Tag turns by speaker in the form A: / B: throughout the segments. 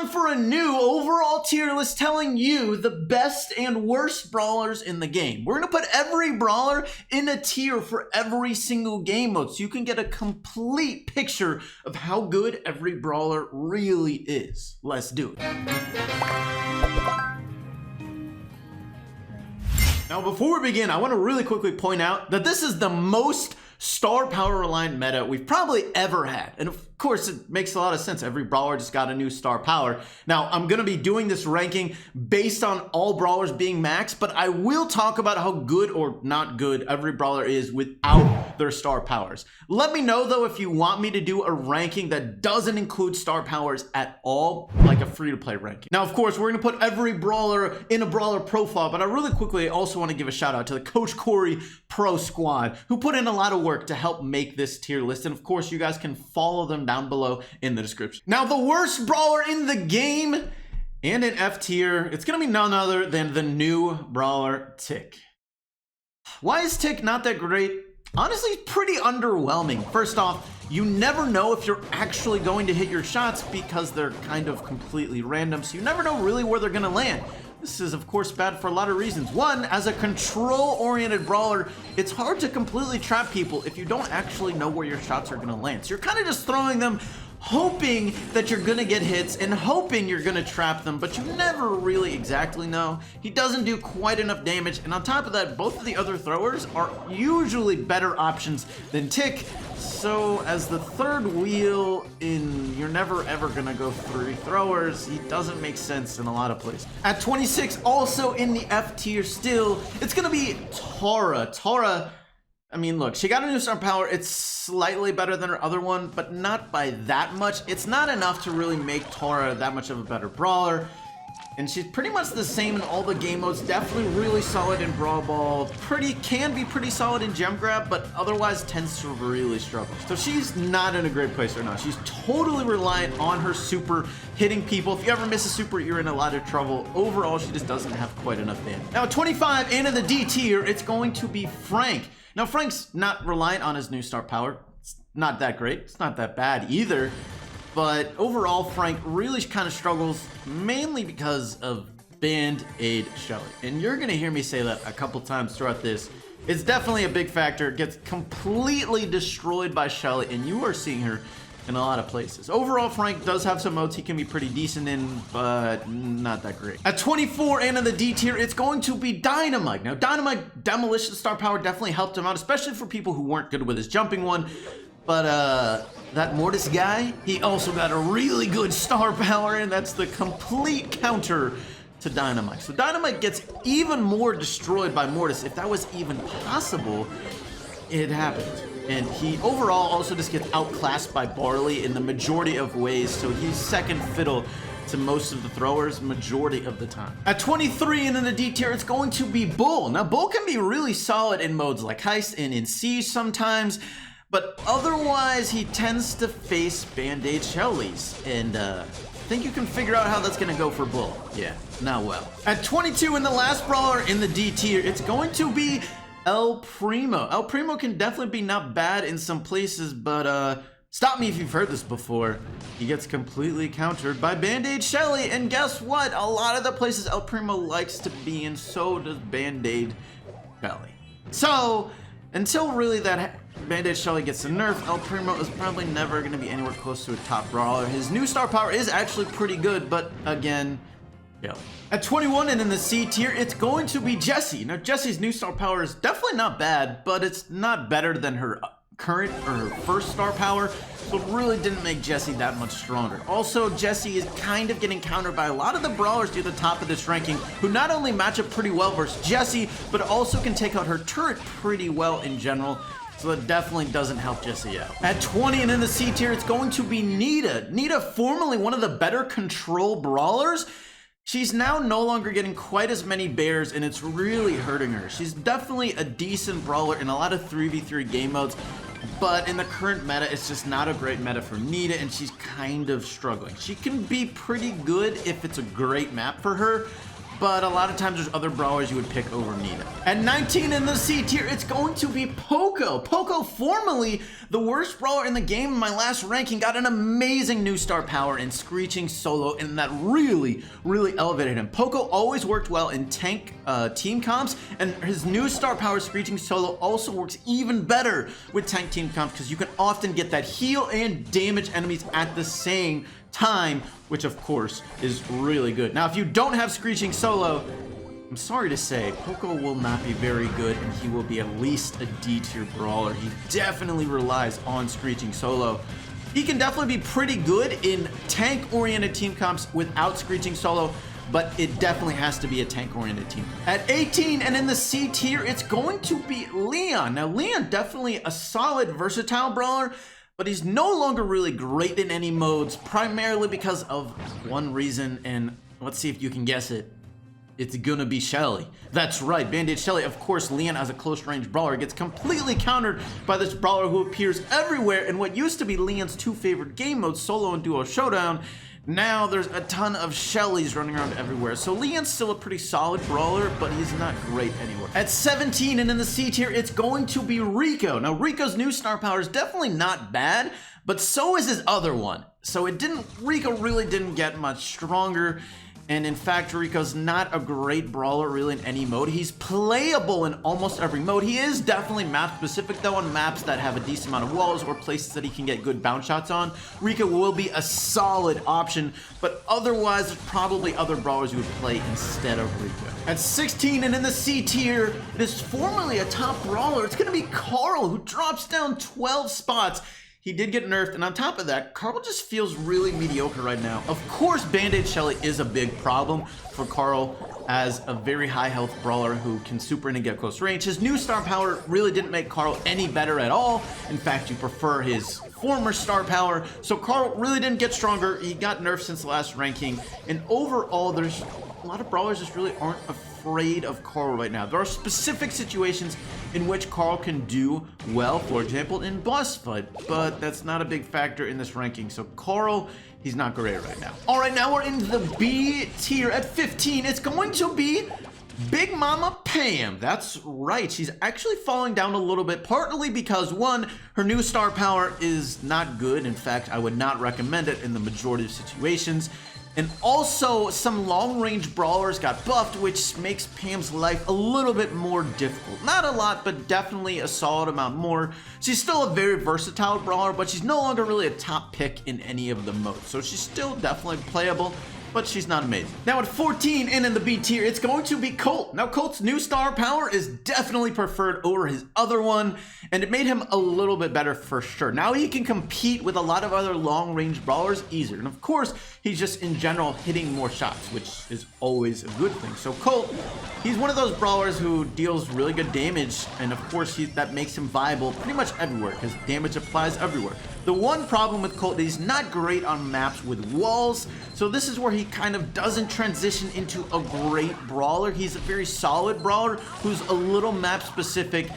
A: time for a new overall tier list telling you the best and worst brawlers in the game. We're gonna put every brawler in a tier for every single game mode so you can get a complete picture of how good every brawler really is. Let's do it. Now, before we begin, I want to really quickly point out that this is the most star power reliant meta we've probably ever had. And of course, it makes a lot of sense. Every brawler just got a new star power. Now, I'm going to be doing this ranking based on all brawlers being max, but I will talk about how good or not good every brawler is without their star powers. Let me know, though, if you want me to do a ranking that doesn't include star powers at all, like a free-to-play ranking. Now, of course, we're going to put every brawler in a brawler profile, but I really quickly also want to give a shout out to the Coach Cory Pro Squad, who put in a lot of work to help make this tier list. And of course, you guys can follow them down below in the description. Now, the worst brawler in the game and in F tier, it's gonna be none other than the new brawler Tick. Why is Tick not that great? Honestly, it's pretty underwhelming. First off, you never know if you're actually going to hit your shots because they're kind of completely random, so you never know really where they're gonna land. This is, of course, bad for a lot of reasons. One, as a control-oriented brawler, it's hard to completely trap people if you don't actually know where your shots are going to land. So you're kind of just throwing them, hoping that you're going to get hits and hoping you're going to trap them, but you never really exactly know. He doesn't do quite enough damage, and on top of that, both of the other throwers are usually better options than Tick. So as the third wheel in, you're never ever gonna go three throwers, he doesn't make sense in a lot of places. At 26, also in the F tier still, it's gonna be Tara. Tara, I mean, look, she got a new star power. It's slightly better than her other one, but not by that much. It's not enough to really make Tara that much of a better brawler. And she's pretty much the same in all the game modes. Definitely really solid in Brawl Ball. Can be pretty solid in Gem Grab, but otherwise tends to really struggle. So she's not in a great place right now. She's totally reliant on her super hitting people. If you ever miss a super, you're in a lot of trouble. Overall, she just doesn't have quite enough damage. Now, at 25 and in the D tier, it's going to be Frank. Now, Frank's not reliant on his new star power. It's not that great. It's not that bad either. But overall, Frank really kind of struggles mainly because of Band-Aid Shelly. And you're going to hear me say that a couple times throughout this. It's definitely a big factor. Gets completely destroyed by Shelly, and you are seeing her in a lot of places. Overall, Frank does have some modes he can be pretty decent in, but not that great. At 24 and in the D tier, it's going to be Dynamite. Now, Dynamite Demolition Star Power definitely helped him out, especially for people who weren't good with his jumping one. But that Mortis guy, he also got a really good star power, and that's the complete counter to Dynamite. So Dynamite gets even more destroyed by Mortis. If that was even possible, it happened. And he overall also just gets outclassed by Barley in the majority of ways, so he's second fiddle to most of the throwers majority of the time. At 23 and in the D tier, it's going to be Bull. Now, Bull can be really solid in modes like Heist and in Siege sometimes, but otherwise, he tends to face Band-Aid Shellys, and I think you can figure out how that's gonna go for Bull. Yeah, not well. At 22 in the last brawler in the D tier, it's going to be El Primo. El Primo can definitely be not bad in some places, but stop me if you've heard this before. He gets completely countered by Band-Aid Shelly, and guess what? A lot of the places El Primo likes to be in, so does Band-Aid Shelly. So, until really that Band-Aid Shelly gets a nerf, El Primo is probably never going to be anywhere close to a top brawler. His new star power is actually pretty good, but again, Shelly. At 21 and in the C tier, it's going to be Jessie. Now, Jessie's new star power is definitely not bad, but it's not better than her current or her first star power, so it really didn't make Jessie that much stronger. Also, Jessie is kind of getting countered by a lot of the brawlers near the top of this ranking, who not only match up pretty well versus Jessie, but also can take out her turret pretty well in general. So it definitely doesn't help Jessie out. At 20 and in the C tier, it's going to be Neeta. Neeta, formerly one of the better control brawlers, she's now no longer getting quite as many bears, and it's really hurting her. She's definitely a decent brawler in a lot of 3v3 game modes, but in the current meta, it's just not a great meta for Neeta, and she's kind of struggling. She can be pretty good if it's a great map for her, but a lot of times there's other brawlers you would pick over Neeta. At 19 in the C tier, it's going to be Poco. Poco, formerly the worst brawler in the game in my last ranking, got an amazing new star power in Screeching Solo, and that really elevated him. Poco always worked well in tank team comps, and his new star power Screeching Solo also works even better with tank team comps because you can often get that heal and damage enemies at the same time, which of course is really good. Now, if you don't have Screeching Solo, I'm sorry to say, Poco will not be very good, and he will be at least a D tier brawler. He definitely relies on Screeching Solo. He can definitely be pretty good in tank-oriented team comps without Screeching Solo, but it definitely has to be a tank-oriented team. At 18 and in the C tier, it's going to be Leon. Now, Leon definitely a solid, versatile brawler, but he's no longer really great in any modes, primarily because of one reason, and let's see if you can guess it. It's gonna be Shelly. That's right, Band-Aid Shelly. Of course, Leon as a close-range brawler gets completely countered by this brawler who appears everywhere in what used to be Leon's two favorite game modes, Solo and Duo Showdown. Now there's a ton of Shellys running around everywhere. So Leon's still a pretty solid brawler, but he's not great anywhere. At 17 and in the C tier, it's going to be Rico. Now Rico's new star power is definitely not bad, but so is his other one. So Rico really didn't get much stronger. And in fact, Rico's not a great brawler really in any mode. He's playable in almost every mode. He is definitely map specific though, on maps that have a decent amount of walls or places that he can get good bounce shots on. Rico will be a solid option, but otherwise there's probably other brawlers you would play instead of Rico. At 16 and in the C tier, it is formerly a top brawler. It's gonna be Carl, who drops down 12 spots. He did get nerfed, and on top of that, Carl just feels really mediocre right now. Of course, Band-Aid Shelly is a big problem for Carl as a very high health brawler who can super in and get close range. His new star power really didn't make Carl any better at all. In fact, you prefer his former star power. So Carl really didn't get stronger. He got nerfed since the last ranking. And overall, there's a lot of brawlers just really aren't afraid of Carl right now. There are specific situations in which Carl can do well, for example, in boss fight, but that's not a big factor in this ranking. So Carl, he's not great right now. All right, now we're in the B tier at 15. It's going to be Big Mama Pam. That's right. She's actually falling down a little bit, partly because one, her new star power is not good. In fact, I would not recommend it in the majority of situations. And also, some long-range brawlers got buffed, which makes Pam's life a little bit more difficult. Not a lot, but definitely a solid amount more. She's still a very versatile brawler, but she's no longer really a top pick in any of the modes. So she's still definitely playable, but she's not amazing. Now at 14 and in the B tier, it's going to be Colt. Now Colt's new star power is definitely preferred over his other one, and it made him a little bit better for sure. Now he can compete with a lot of other long-range brawlers easier, and of course, he's just in general hitting more shots, which is always a good thing. So Colt, he's one of those brawlers who deals really good damage, and of course that makes him viable pretty much everywhere, because damage applies everywhere. The one problem with Colt is he's not great on maps with walls, so this is where he kind of doesn't transition into a great brawler. He's a very solid brawler who's a little map specific,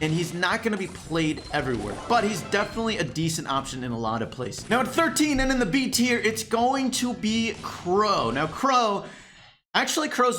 A: and he's not going to be played everywhere, but he's definitely a decent option in a lot of places. Now at 13 and in the B tier, it's going to be Crow. Now Crow's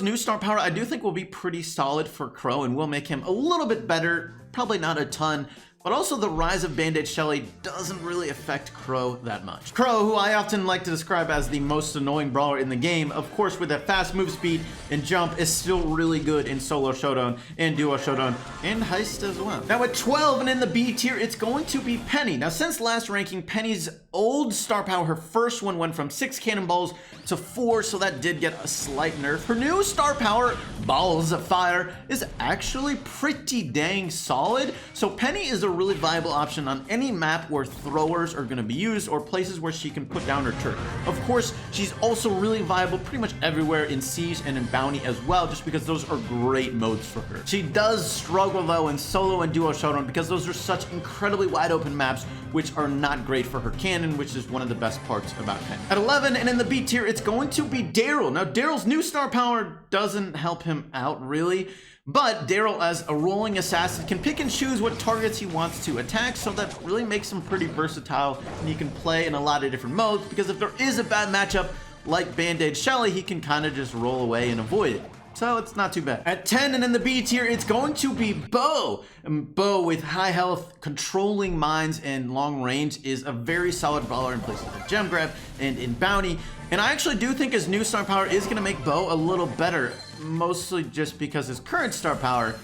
A: new star power I do think will be pretty solid for Crow and will make him a little bit better, probably not a ton. But also the rise of Band-Aid Shelly doesn't really affect Crow that much. Crow, who I often like to describe as the most annoying brawler in the game, of course with that fast move speed and jump, is still really good in Solo Showdown and Duo Showdown and Heist as well. Now at 12 and in the B tier, it's going to be Penny. Now since last ranking, Penny's old star power, her first one went from 6 cannonballs to 4, so that did get a slight nerf. Her new star power, Balls of Fire, is actually pretty dang solid. So Penny is a really viable option on any map where throwers are going to be used or places where she can put down her turret. Of course, she's also really viable pretty much everywhere in Siege and in Bounty as well, just because those are great modes for her. She does struggle though in Solo and Duo Showdown because those are such incredibly wide open maps which are not great for her cannon, which is one of the best parts about Penny. At 11 and in the B tier, it's going to be Darryl. Now Darryl's new star power doesn't help him out really, but Darryl as a rolling assassin can pick and choose what targets he wants to attack, so that really makes him pretty versatile, and he can play in a lot of different modes, because if there is a bad matchup like Band-Aid Shelly, he can kind of just roll away and avoid it. So it's not too bad. At 10 and in the B tier, it's going to be Bo. And Bo with high health, controlling mines, and long range is a very solid brawler in places like Gem Grab and in Bounty. And I actually do think his new star power is going to make Bo a little better, mostly just because his current star power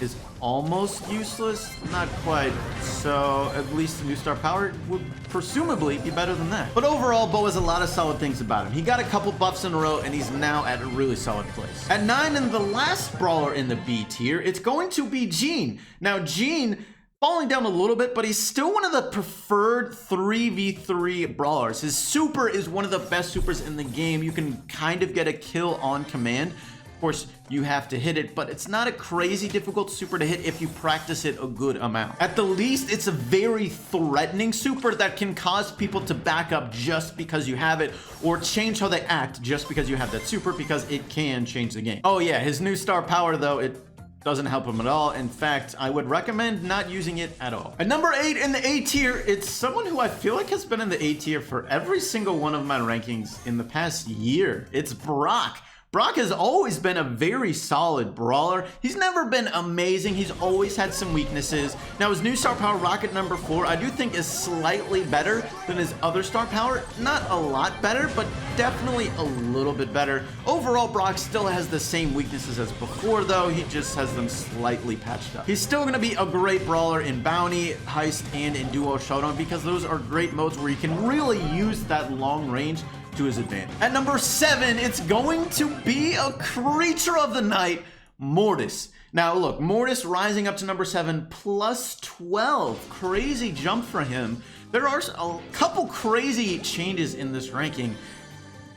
A: is almost useless, not quite. So at least the new star power would presumably be better than that. But overall, Bo has a lot of solid things about him. He got a couple buffs in a row and he's now at a really solid place. At 9 and the last brawler in the B tier, it's going to be Gene. Now Gene falling down a little bit, but he's still one of the preferred 3v3 brawlers. His super is one of the best supers in the game. You can kind of get a kill on command. Of course, you have to hit it, but it's not a crazy difficult super to hit if you practice it a good amount. At the least, it's a very threatening super that can cause people to back up just because you have it, or change how they act just because you have that super, because it can change the game. Oh yeah, his new star power though, it doesn't help him at all. In fact, I would recommend not using it at all. At number 8 in the A tier, it's someone who I feel like has been in the A tier for every single one of my rankings in the past year. It's Brock. Brock has always been a very solid brawler. He's never been amazing. He's always had some weaknesses. Now his new star power, Rocket number 4, I do think is slightly better than his other star power. Not a lot better, but definitely a little bit better. Overall, Brock still has the same weaknesses as before though. He just has them slightly patched up. He's still gonna be a great brawler in Bounty, Heist, and in Duo Showdown because those are great modes where you can really use that long range to his advantage. At number 7, it's going to be a creature of the night, Mortis. Now look, Mortis rising up to number 7, plus 12. Crazy jump for him. There are a couple crazy changes in this ranking.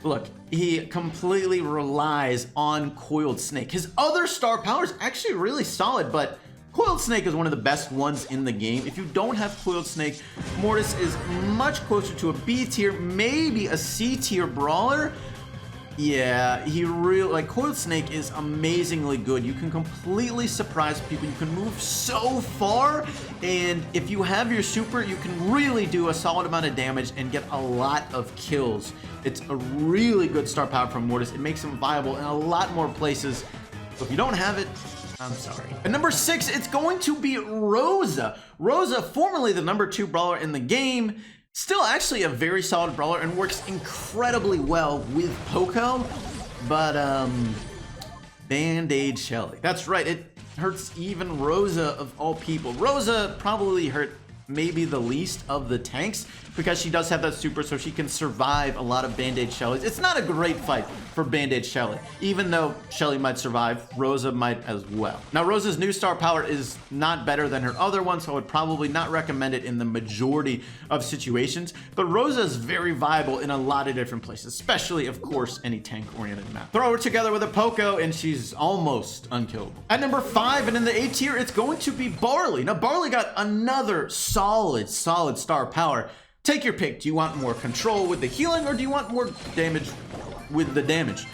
A: Look, he completely relies on Coiled Snake. His other star power is actually really solid, but Coiled Snake is one of the best ones in the game. If you don't have Coiled Snake, Mortis is much closer to a B tier, maybe a C tier brawler. Yeah, he really, like, Coiled Snake is amazingly good. You can completely surprise people. You can move so far, and if you have your super, you can really do a solid amount of damage and get a lot of kills. It's a really good star power from Mortis. It makes him viable in a lot more places. So if you don't have it, I'm sorry. At number 6, it's going to be Rosa. Rosa, formerly the number 2 brawler in the game, still actually a very solid brawler and works incredibly well with Poco, but Band-Aid Shelly. That's right, it hurts even Rosa of all people. Rosa probably hurt maybe the least of the tanks because she does have that super, so she can survive a lot of Band-Aid Shellys. It's not a great fight for Band-Aid Shelly. Even though Shelly might survive, Rosa might as well. Now, Rosa's new star power is not better than her other one, so I would probably not recommend it in the majority of situations, but Rosa is very viable in a lot of different places, especially, of course, any tank-oriented map. Throw her together with a Poco, and she's almost unkillable. At number 5, and in the A tier, it's going to be Barley. Now, Barley got another solid star power. Take your pick. Do you want more control with the healing, or do you want more damage with the damage?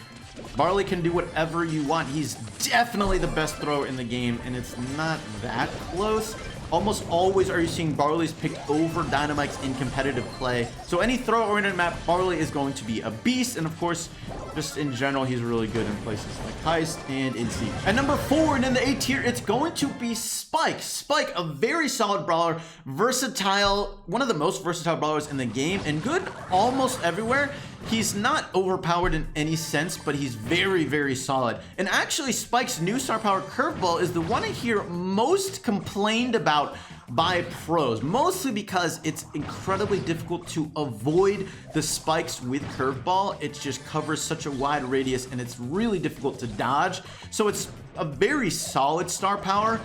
A: Barley can do whatever you want. He's definitely the best thrower in the game, and it's not that close. Almost always are you seeing Barley's picked over Dynamite's in competitive play. So any throw-oriented map, Barley is going to be a beast, and of course, just in general, he's really good in places like Heist and in Siege. At number 4, and in the A tier, it's going to be Spike. Spike, a very solid brawler, versatile, one of the most versatile brawlers in the game, and good almost everywhere. He's not overpowered in any sense, but he's very, very solid. And actually, Spike's new star power, Curveball, is the one I hear most complained about by pros, mostly because it's incredibly difficult to avoid the spikes with Curveball. It just covers such a wide radius, and it's really difficult to dodge. So it's a very solid star power,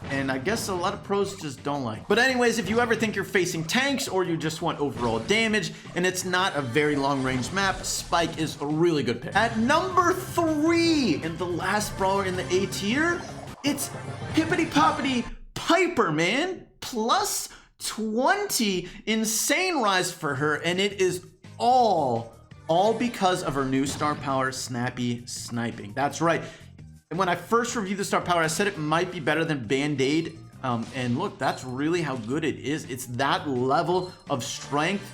A: and I guess a lot of pros just don't like. But anyways, if you ever think you're facing tanks or you just want overall damage and it's not a very long range map, Spike is a really good pick. At number 3, and the last brawler in the A tier, it's Hippity Poppity Piper, man. Plus 20, insane rise for her, and it is all because of her new star power, Snappy Sniping. That's right. And when I first reviewed the star power, I said it might be better than Band-Aid. And look, that's really how good it is. It's that level of strength.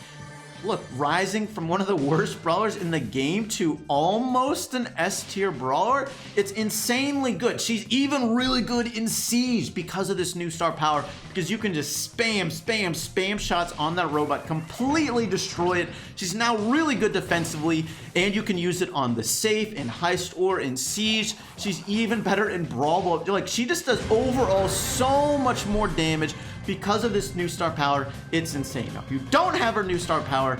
A: look, rising from one of the worst brawlers in the game to almost an S-tier brawler, it's insanely good. She's even really good in Siege because of this new star power, because you can just spam shots on that robot, completely destroy it. She's now really good defensively, and you can use it on the safe, in Heist, or in Siege. She's even better in Brawl. Like, she just does overall so much more damage because of this new star power. It's insane. Now, if you don't have her new star power,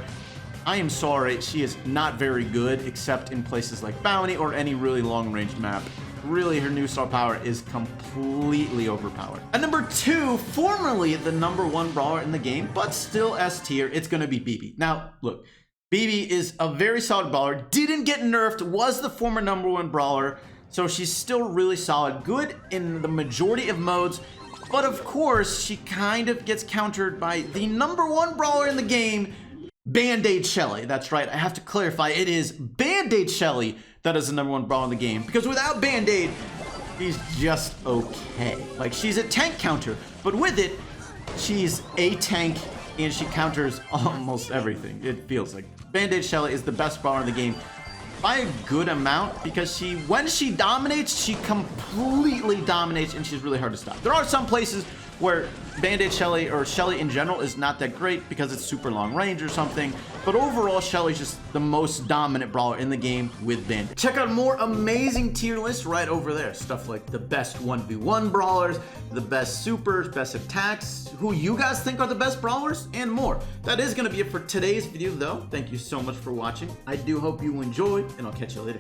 A: I am sorry, she is not very good, except in places like Bounty or any really long-range map. Really, her new star power is completely overpowered. At number 2, formerly the #1 brawler in the game, but still S tier, it's gonna be BB. Now, look, BB is a very solid brawler, didn't get nerfed, was the former #1 brawler, so she's still really solid, good in the majority of modes, but of course, she kind of gets countered by the #1 brawler in the game, Band-Aid Shelly. That's right, I have to clarify, it is Band-Aid Shelly that is the #1 brawler in the game, because without Band-Aid, she's just okay. Like, she's a tank counter, but with it, she's a tank, and she counters almost everything, it feels like. Band-Aid Shelly is the best brawler in the game by a good amount, because when she dominates, she completely dominates, and she's really hard to stop. There are some places where Band-Aid Shelly, or Shelly in general, is not that great because it's super long range or something, but overall, Shelly's just the most dominant brawler in the game with Band-Aid. Check out more amazing tier lists right over there. Stuff like the best 1v1 brawlers, the best supers, best attacks, who you guys think are the best brawlers, and more. That is gonna be it for today's video though. Thank you so much for watching. I do hope you enjoyed, and I'll catch you later.